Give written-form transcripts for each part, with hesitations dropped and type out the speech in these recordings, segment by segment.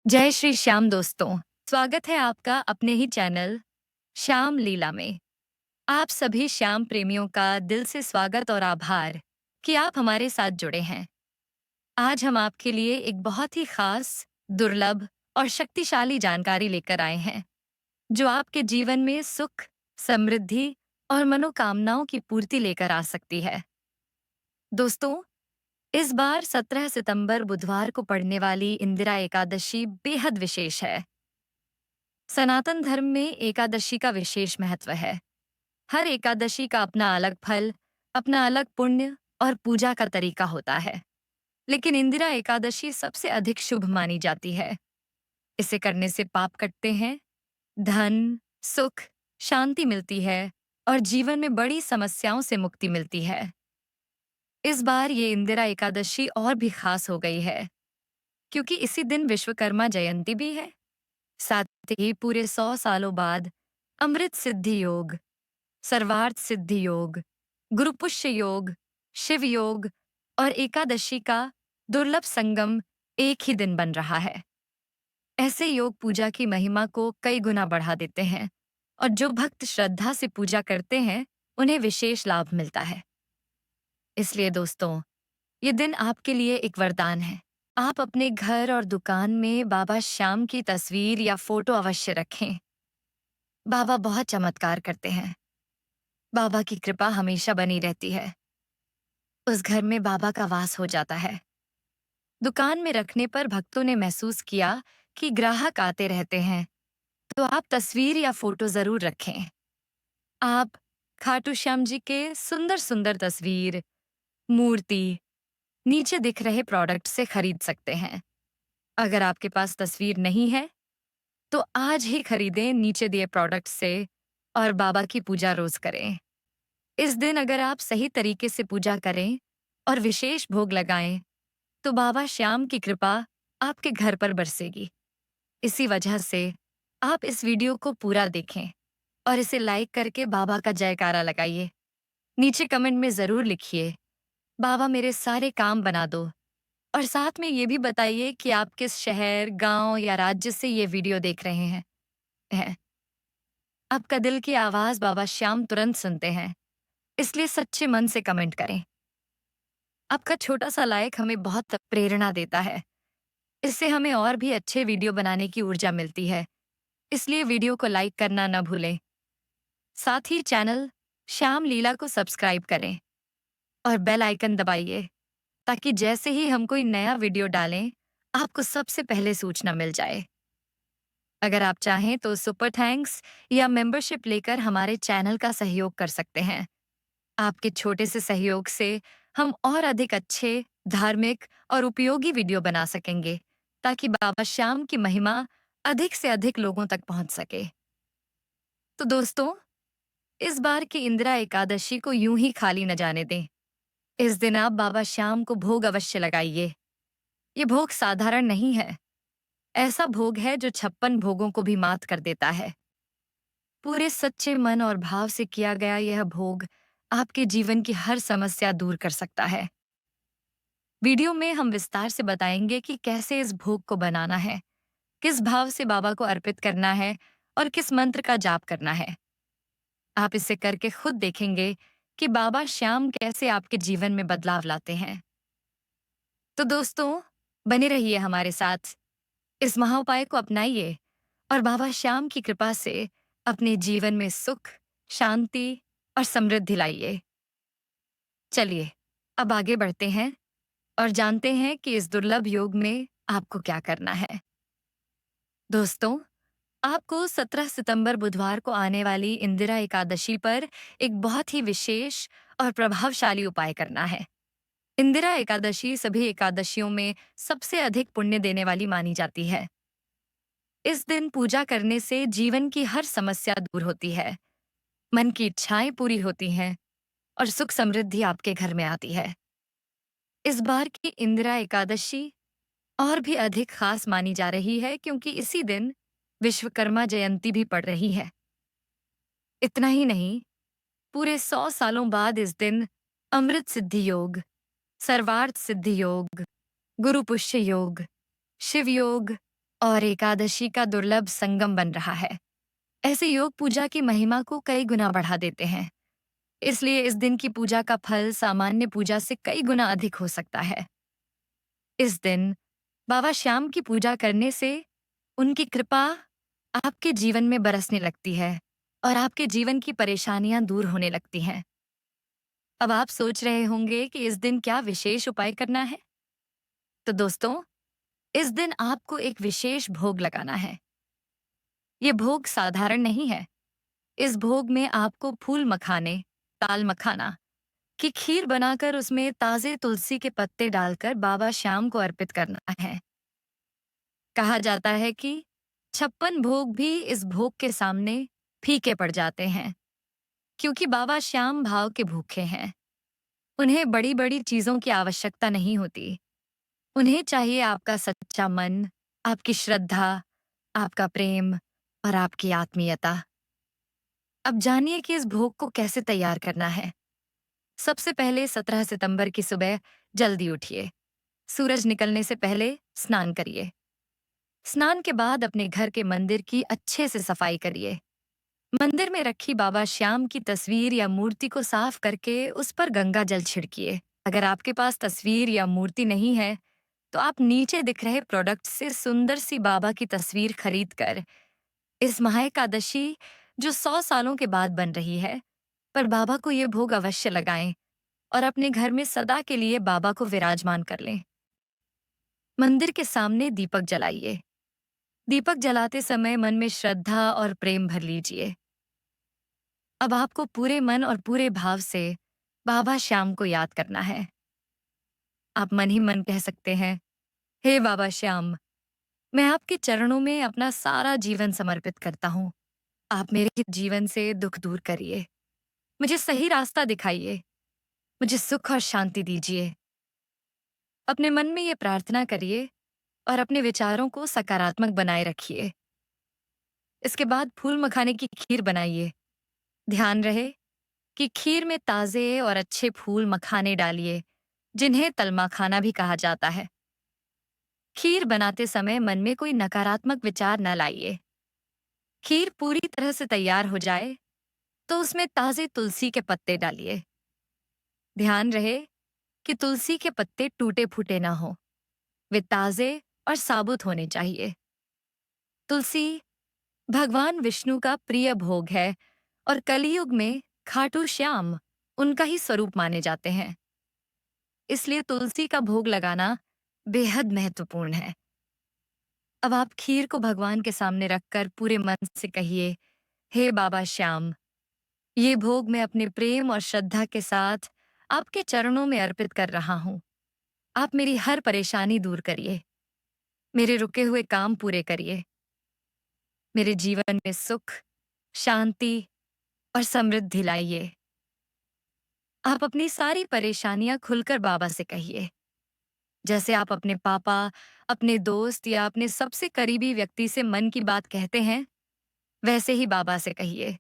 जय श्री श्याम दोस्तों। स्वागत है आपका अपने ही चैनल श्याम लीला में। आप सभी श्याम प्रेमियों का दिल से स्वागत और आभार कि आप हमारे साथ जुड़े हैं। आज हम आपके लिए एक बहुत ही खास, दुर्लभ और शक्तिशाली जानकारी लेकर आए हैं, जो आपके जीवन में सुख, समृद्धि और मनोकामनाओं की पूर्ति लेकर आ सकती है। दोस्तों, इस बार 17 सितंबर बुधवार को पड़ने वाली इंदिरा एकादशी बेहद विशेष है। सनातन धर्म में एकादशी का विशेष महत्व है। हर एकादशी का अपना अलग फल, अपना अलग पुण्य और पूजा का तरीका होता है। लेकिन इंदिरा एकादशी सबसे अधिक शुभ मानी जाती है। इसे करने से पाप कटते हैं, धन, सुख, शांति मिलती है और जीवन में बड़ी समस्याओं से मुक्ति मिलती है। इस बार ये इंदिरा एकादशी और भी खास हो गई है, क्योंकि इसी दिन विश्वकर्मा जयंती भी है। साथ ही पूरे 100 सालों बाद अमृत सिद्धि योग, सर्वार्थ सिद्धि योग, गुरुपुष्य योग, शिव योग और एकादशी का दुर्लभ संगम एक ही दिन बन रहा है। ऐसे योग पूजा की महिमा को कई गुना बढ़ा देते हैं और जो भक्त श्रद्धा से पूजा करते हैं, उन्हें विशेष लाभ मिलता है। इसलिए दोस्तों, ये दिन आपके लिए एक वरदान है। आप अपने घर और दुकान में बाबा श्याम की तस्वीर या फोटो अवश्य रखें। बाबा बहुत चमत्कार करते हैं। बाबा की कृपा हमेशा बनी रहती है। उस घर में बाबा का वास हो जाता है। दुकान में रखने पर भक्तों ने महसूस किया कि ग्राहक आते रहते हैं, तो आप तस्वीर या फोटो जरूर रखें। आप खाटू श्याम जी के सुंदर सुंदर तस्वीर, मूर्ति नीचे दिख रहे प्रोडक्ट से खरीद सकते हैं। अगर आपके पास तस्वीर नहीं है, तो आज ही खरीदें नीचे दिए प्रोडक्ट से और बाबा की पूजा रोज करें। इस दिन अगर आप सही तरीके से पूजा करें और विशेष भोग लगाएं, तो बाबा श्याम की कृपा आपके घर पर बरसेगी। इसी वजह से आप इस वीडियो को पूरा देखें और इसे लाइक करके बाबा का जयकारा लगाइए। नीचे कमेंट में जरूर लिखिए, बाबा मेरे सारे काम बना दो। और साथ में ये भी बताइए कि आप किस शहर, गांव या राज्य से ये वीडियो देख रहे हैं। आपका दिल की आवाज बाबा श्याम तुरंत सुनते हैं, इसलिए सच्चे मन से कमेंट करें। आपका छोटा सा लाइक हमें बहुत प्रेरणा देता है। इससे हमें और भी अच्छे वीडियो बनाने की ऊर्जा मिलती है। इसलिए वीडियो को लाइक करना न भूलें। साथ ही चैनल श्याम लीला को सब्सक्राइब करें और बेल आइकन दबाइए, ताकि जैसे ही हम कोई नया वीडियो डालें, आपको सबसे पहले सूचना मिल जाए। अगर आप चाहें तो सुपर थैंक्स या मेंबरशिप लेकर हमारे चैनल का सहयोग कर सकते हैं। आपके छोटे से सहयोग से हम और अधिक अच्छे, धार्मिक और उपयोगी वीडियो बना सकेंगे, ताकि बाबा श्याम की महिमा अधिक से अधिक लोगों तक पहुंच सके। तो दोस्तों, इस बार की इंदिरा एकादशी को यूं ही खाली न जाने दें। इस दिन आप बाबा श्याम को भोग अवश्य लगाइए। ये भोग साधारण नहीं है। ऐसा भोग है जो 56 भोगों को भी मात कर देता है। पूरे सच्चे मन और भाव से किया गया यह भोग आपके जीवन की हर समस्या दूर कर सकता है। वीडियो में हम विस्तार से बताएंगे कि कैसे इस भोग को बनाना है, किस भाव से बाबा को अर्पित करना है और किस मंत्र का जाप करना है। आप इसे करके खुद देखेंगे कि बाबा श्याम कैसे आपके जीवन में बदलाव लाते हैं। तो दोस्तों, बने रहिए हमारे साथ। इस महाउपाय को अपनाइए और बाबा श्याम की कृपा से अपने जीवन में सुख, शांति और समृद्धि लाइए। चलिए, अब आगे बढ़ते हैं और जानते हैं कि इस दुर्लभ योग में आपको क्या करना है। दोस्तों, आपको 17 सितंबर बुधवार को आने वाली इंदिरा एकादशी पर एक बहुत ही विशेष और प्रभावशाली उपाय करना है। इंदिरा एकादशी सभी एकादशियों में सबसे अधिक पुण्य देने वाली मानी जाती है। इस दिन पूजा करने से जीवन की हर समस्या दूर होती है, मन की इच्छाएं पूरी होती हैं और सुख समृद्धि आपके घर में आती है। इस बार की इंदिरा एकादशी और भी अधिक खास मानी जा रही है, क्योंकि इसी दिन विश्वकर्मा जयंती भी पड़ रही है। इतना ही नहीं, पूरे 100 सालों बाद इस दिन अमृत सिद्धि योग, सर्वार्थ सिद्धि योग, गुरु पुष्य योग, शिव योग और एकादशी का दुर्लभ संगम बन रहा है। ऐसे योग पूजा की महिमा को कई गुना बढ़ा देते हैं। इसलिए इस दिन की पूजा का फल सामान्य पूजा से कई गुना अधिक हो सकता है। इस दिन बाबा श्याम की पूजा करने से उनकी कृपा आपके जीवन में बरसने लगती है और आपके जीवन की परेशानियां दूर होने लगती हैं। अब आप सोच रहे होंगे कि इस दिन क्या विशेष उपाय करना है? तो दोस्तों, इस दिन आपको एक विशेष भोग लगाना है। ये भोग साधारण नहीं है। इस भोग में आपको फूल मखाने, ताल मखाना की खीर बनाकर उसमें ताजे तुलसी के पत्ते डालकर बाबा श्याम को अर्पित करना है। कहा जाता है कि 56 भोग भी इस भोग के सामने फीके पड़ जाते हैं, क्योंकि बाबा श्याम भाव के भूखे हैं। उन्हें बड़ी-बड़ी चीजों की आवश्यकता नहीं होती। उन्हें चाहिए आपका सच्चा मन, आपकी श्रद्धा, आपका प्रेम और आपकी आत्मीयता। अब जानिए कि इस भोग को कैसे तैयार करना है। सबसे पहले 17 सितंबर की सुबह जल्दी उठिए। सूरज निकलने से पहले स्नान करिए। स्नान के बाद अपने घर के मंदिर की अच्छे से सफाई करिए। मंदिर में रखी बाबा श्याम की तस्वीर या मूर्ति को साफ करके उस पर गंगा जल छिड़किए। अगर आपके पास तस्वीर या मूर्ति नहीं है, तो आप नीचे दिख रहे प्रोडक्ट से सुंदर सी बाबा की तस्वीर खरीद कर इस महाएकादशी, जो 100 सालों के बाद बन रही है, पर बाबा को ये भोग अवश्य लगाएं और अपने घर में सदा के लिए बाबा को विराजमान कर लें। मंदिर के सामने दीपक जलाइए। दीपक जलाते समय मन में श्रद्धा और प्रेम भर लीजिए। अब आपको पूरे मन और पूरे भाव से बाबा श्याम को याद करना है। आप मन ही मन कह सकते हैं, हे बाबा श्याम, मैं आपके चरणों में अपना सारा जीवन समर्पित करता हूँ। आप मेरे जीवन से दुख दूर करिए। मुझे सही रास्ता दिखाइए। मुझे सुख और शांति दीजिए। अपने मन में ये प्रार्थना करिए और अपने विचारों को सकारात्मक बनाए रखिए। इसके बाद फूल मखाने की खीर बनाइए। ध्यान रहे कि खीर में ताजे और अच्छे फूल मखाने डालिए, जिन्हें तलमा खाना भी कहा जाता है। खीर बनाते समय मन में कोई नकारात्मक विचार न लाइए। खीर पूरी तरह से तैयार हो जाए तो उसमें ताजे तुलसी के पत्ते डालिए। ध्यान रहे कि तुलसी के पत्ते टूटे फूटे ना हो। वे ताजे और साबुत होने चाहिए। तुलसी भगवान विष्णु का प्रिय भोग है और कलयुग में खाटू श्याम उनका ही स्वरूप माने जाते हैं। इसलिए तुलसी का भोग लगाना बेहद महत्वपूर्ण है। अब आप खीर को भगवान के सामने रखकर पूरे मन से कहिए, हे बाबा श्याम, ये भोग मैं अपने प्रेम और श्रद्धा के साथ आपके चरणों में अर्पित कर रहा हूँ। आप मेरी हर परेशानी दूर करिए। मेरे रुके हुए काम पूरे करिए। मेरे जीवन में सुख, शांति और समृद्धि लाइए। आप अपनी सारी परेशानियां खुलकर बाबा से कहिए। जैसे आप अपने पापा, अपने दोस्त या अपने सबसे करीबी व्यक्ति से मन की बात कहते हैं, वैसे ही बाबा से कहिए।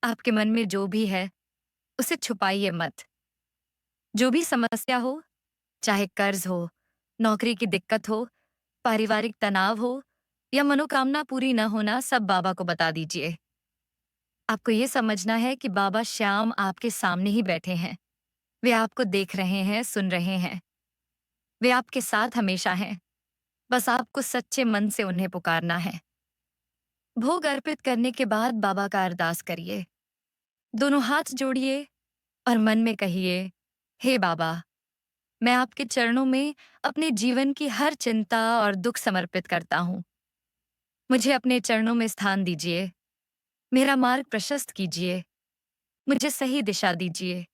आपके मन में जो भी है, उसे छुपाइए मत। जो भी समस्या हो, चाहे कर्ज हो, नौकरी की दिक्कत हो, पारिवारिक तनाव हो या मनोकामना पूरी न होना, सब बाबा को बता दीजिए। आपको ये समझना है कि बाबा श्याम आपके सामने ही बैठे हैं। वे आपको देख रहे हैं, सुन रहे हैं। वे आपके साथ हमेशा हैं। बस आपको सच्चे मन से उन्हें पुकारना है। भोग अर्पित करने के बाद बाबा का अरदास करिए। दोनों हाथ जोड़िए और मन में कहिए, हे बाबा, मैं आपके चरणों में अपने जीवन की हर चिंता और दुख समर्पित करता हूँ। मुझे अपने चरणों में स्थान दीजिए। मेरा मार्ग प्रशस्त कीजिए। मुझे सही दिशा दीजिए।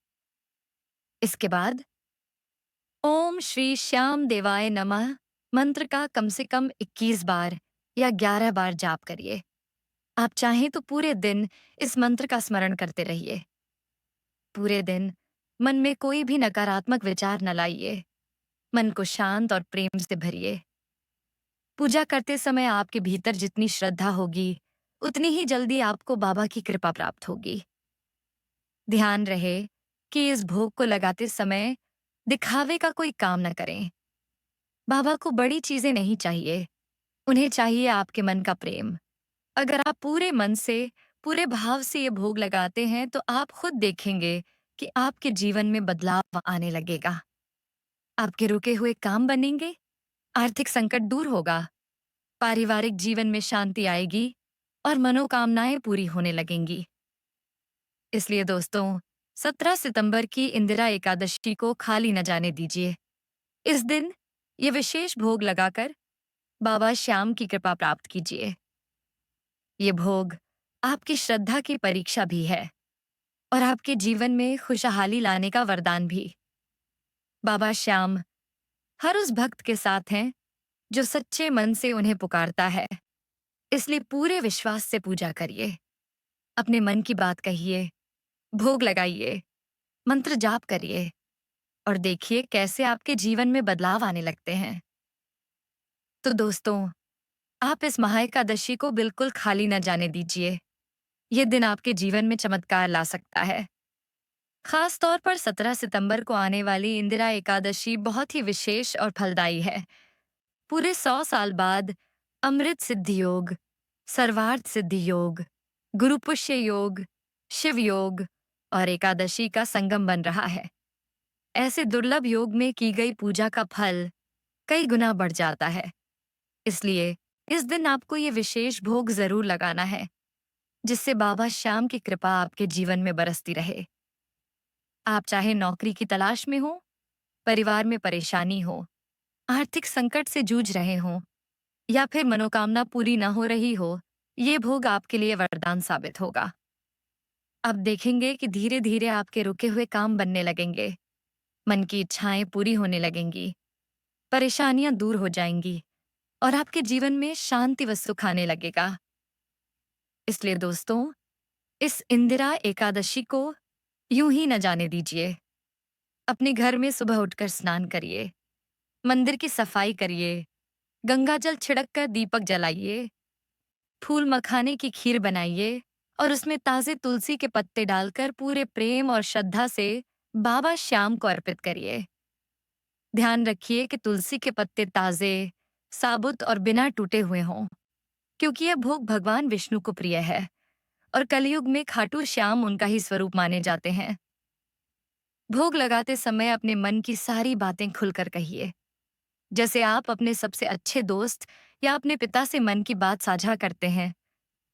इसके बाद ओम श्री श्याम देवाय नमः मंत्र का कम से कम 21 बार या 11 बार जाप करिए। आप चाहें तो पूरे दिन इस मंत्र का स्मरण करते रहिए। पूरे दिन मन में कोई भी नकारात्मक विचार न लाइए। मन को शांत और प्रेम से भरिए। पूजा करते समय आपके भीतर जितनी श्रद्धा होगी, उतनी ही जल्दी आपको बाबा की कृपा प्राप्त होगी। ध्यान रहे कि इस भोग को लगाते समय दिखावे का कोई काम न करें। बाबा को बड़ी चीजें नहीं चाहिए, उन्हें चाहिए आपके मन का प्रेम। अगर आप पूरे मन से, पूरे भाव से ये भोग लगाते हैं, तो आप खुद देखेंगे कि आपके जीवन में बदलाव आने लगेगा। आपके रुके हुए काम बनेंगे, आर्थिक संकट दूर होगा, पारिवारिक जीवन में शांति आएगी और मनोकामनाएं पूरी होने लगेंगी। इसलिए दोस्तों, 17 सितंबर की इंदिरा एकादशी को खाली न जाने दीजिए। इस दिन ये विशेष भोग लगाकर बाबा श्याम की कृपा प्राप्त कीजिए। ये भोग आपकी श्रद्धा की परीक्षा भी है और आपके जीवन में खुशहाली लाने का वरदान भी। बाबा श्याम हर उस भक्त के साथ हैं जो सच्चे मन से उन्हें पुकारता है। इसलिए पूरे विश्वास से पूजा करिए, अपने मन की बात कहिए, भोग लगाइए, मंत्र जाप करिए और देखिए कैसे आपके जीवन में बदलाव आने लगते हैं। तो दोस्तों, आप इस महाएकादशी को बिल्कुल खाली न जाने दीजिए। ये दिन आपके जीवन में चमत्कार ला सकता है। खास तौर पर 17 सितंबर को आने वाली इंदिरा एकादशी बहुत ही विशेष और फलदायी है। पूरे 100 साल बाद अमृत सिद्धि योग, सर्वार्थ सिद्धि योग, गुरु पुष्य योग, शिव योग और एकादशी का संगम बन रहा है। ऐसे दुर्लभ योग में की गई पूजा का फल कई गुना बढ़ जाता है। इसलिए इस दिन आपको ये विशेष भोग जरूर लगाना है, जिससे बाबा श्याम की कृपा आपके जीवन में बरसती रहे। आप चाहे नौकरी की तलाश में हो, परिवार में परेशानी हो, आर्थिक संकट से जूझ रहे हो या फिर मनोकामना पूरी न हो रही हो, ये भोग आपके लिए वरदान साबित होगा। अब देखेंगे कि धीरे धीरे आपके रुके हुए काम बनने लगेंगे, मन की इच्छाएं पूरी होने लगेंगी, परेशानियां दूर हो जाएंगी और आपके जीवन में शांति व सुख आने लगेगा। इसलिए दोस्तों, इस इंदिरा एकादशी को यूं ही न जाने दीजिए। अपने घर में सुबह उठकर स्नान करिए, मंदिर की सफाई करिए, गंगा जल छिड़क कर दीपक जलाइए, फूल मखाने की खीर बनाइए और उसमें ताजे तुलसी के पत्ते डालकर पूरे प्रेम और श्रद्धा से बाबा श्याम को अर्पित करिए। ध्यान रखिए कि तुलसी के पत्ते ताजे, साबुत और बिना टूटे हुए हों, क्योंकि यह भोग भगवान विष्णु को प्रिय है और कलयुग में खाटू श्याम उनका ही स्वरूप माने जाते हैं। भोग लगाते समय अपने मन की सारी बातें खुलकर कहिए, जैसे आप अपने सबसे अच्छे दोस्त या अपने पिता से मन की बात साझा करते हैं,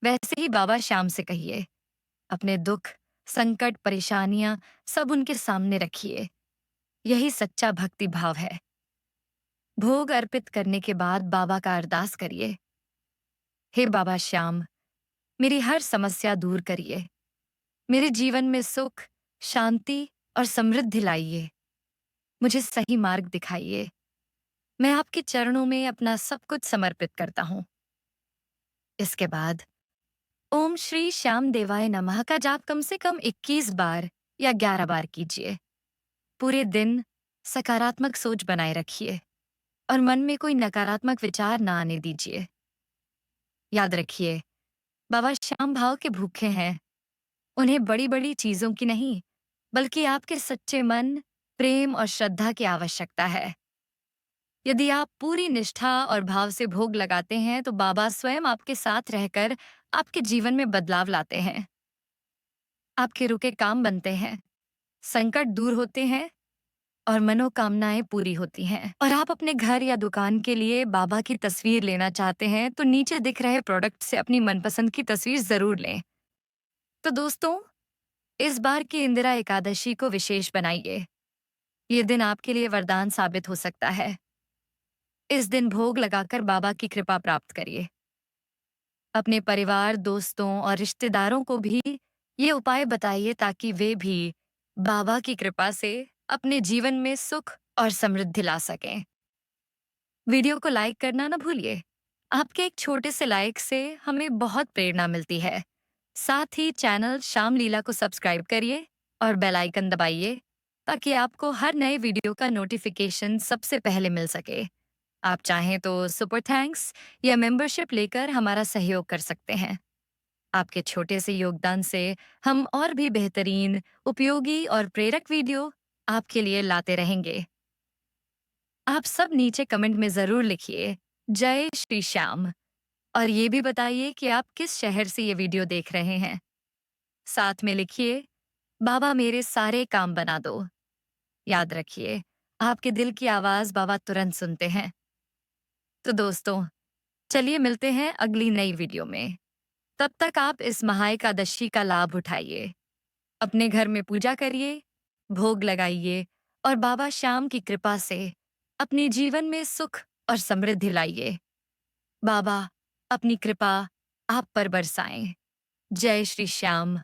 वैसे ही बाबा श्याम से कहिए। अपने दुख, संकट, परेशानियां सब उनके सामने रखिए। यही सच्चा भक्ति भाव है। भोग अर्पित करने के बाद बाबा का अरदास करिए। हे बाबा श्याम, मेरी हर समस्या दूर करिए। मेरे जीवन में सुख, शांति और समृद्धि लाइए। मुझे सही मार्ग दिखाइए। मैं आपके चरणों में अपना सब कुछ समर्पित करता हूँ। इसके बाद ओम श्री श्याम देवाय नमः का जाप कम से कम 21 बार या 11 बार कीजिए। पूरे दिन सकारात्मक सोच बनाए रखिए और मन में कोई नकारात्मक विचार ना आने दीजिए। याद रखिए, बाबा श्याम भाव के भूखे हैं। उन्हें बड़ी बड़ी चीजों की नहीं, बल्कि आपके सच्चे मन, प्रेम और श्रद्धा की आवश्यकता है। यदि आप पूरी निष्ठा और भाव से भोग लगाते हैं, तो बाबा स्वयं आपके साथ रहकर आपके जीवन में बदलाव लाते हैं। आपके रुके काम बनते हैं, संकट दूर होते हैं और मनोकामनाएं पूरी होती हैं। और आप अपने घर या दुकान के लिए बाबा की तस्वीर लेना चाहते हैं, तो नीचे दिख रहे प्रोडक्ट से अपनी मनपसंद की तस्वीर जरूर लें। तो दोस्तों, इस बार की इंदिरा एकादशी को विशेष बनाइए। ये दिन आपके लिए वरदान साबित हो सकता है। इस दिन भोग लगाकर बाबा की कृपा प्राप्त करिए। अपने परिवार, दोस्तों और रिश्तेदारों को भी ये उपाय बताइए, ताकि वे भी बाबा की कृपा से अपने जीवन में सुख और समृद्धि ला सकें। वीडियो को लाइक करना ना भूलिए। आपके एक छोटे से लाइक से हमें बहुत प्रेरणा मिलती है। साथ ही चैनल श्याम लीला को सब्सक्राइब करिए और बेल आइकन दबाइए, ताकि आपको हर नए वीडियो का नोटिफिकेशन सबसे पहले मिल सके। आप चाहें तो सुपर थैंक्स या मेंबरशिप लेकर हमारा सहयोग कर सकते हैं। आपके छोटे से योगदान से हम और भी बेहतरीन, उपयोगी और प्रेरक वीडियो आपके लिए लाते रहेंगे। आप सब नीचे कमेंट में जरूर लिखिए जय श्री श्याम। और ये भी बताइए कि आप किस शहर से ये वीडियो देख रहे हैं। साथ में लिखिए, बाबा मेरे सारे काम बना दो। याद रखिए, आपके दिल की आवाज बाबा तुरंत सुनते हैं। तो दोस्तों, चलिए मिलते हैं अगली नई वीडियो में। तब तक आप इस महाएकादशी का लाभ उठाइए। अपने घर में पूजा करिए, भोग लगाइए और बाबा श्याम की कृपा से अपने जीवन में सुख और समृद्धि लाइए। बाबा अपनी कृपा आप पर बरसाएं। जय श्री श्याम।